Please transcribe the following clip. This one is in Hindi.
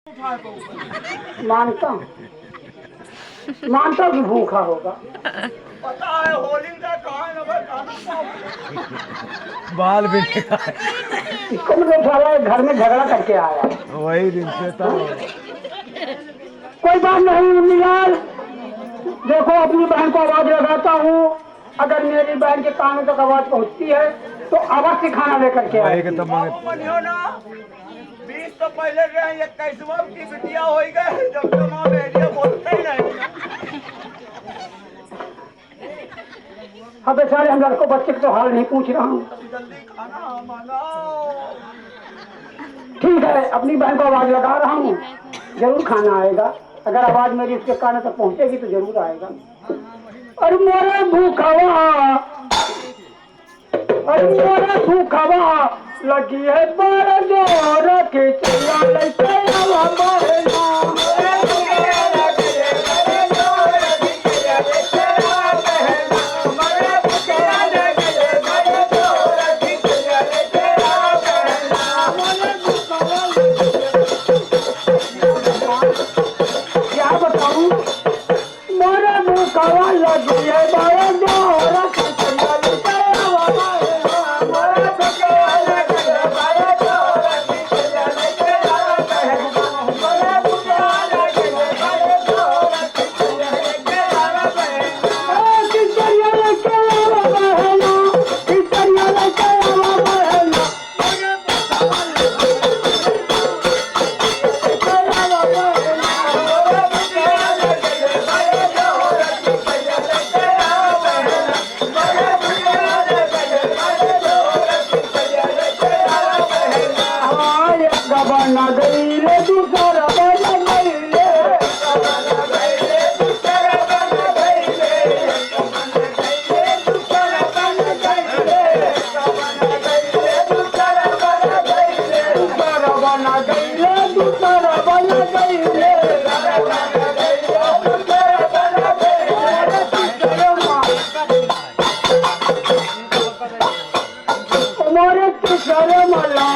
मानता हूँ, मानता भी भूखा होगा। पता है होली का बाल भी इसको मुझे साला घर में झगड़ा करके आया। वही दिन से तो कोई बात नहीं मुन्नीलाल, देखो अपनी बहन को आवाज लगाता हूँ, अगर मेरी बहन के कानों तक आवाज पहुँचती है तो अवश्य खाना लेकर के आएगी। मनियो ना 20 तो पहले गए 21वां की बिटिया हो गए जब तो मां बेरिया बोलते ही नहीं। हाँ बेचारे हम लड़कों बच्चे को तो हाल नहीं पूछ रहा हूँ। जल्दी खाना मंगाओ। ठीक है, अपनी बहन को आवाज लगा रहा हूँ, जरूर खाना आएगा। अगर आवाज मेरी उसके कानों तक पहुँचेगी तो जरूर आएगा। अरे मोरे भूखवा, अरे मोरे भूखवा लगी है पर जोर के चला लेते हवा बहना। क्या बताऊं, मोरे भूखवा लगी है पर जोर के चला लेते हवा बहना। बना गई रे दूसरा बना गई रे, दूसरा बना गई रे, दूसरा बना गई रे, दूसरा बना गई रे, दूसरा बना गई रे, दूसरा बना गई रे, मोरे तीसरे मला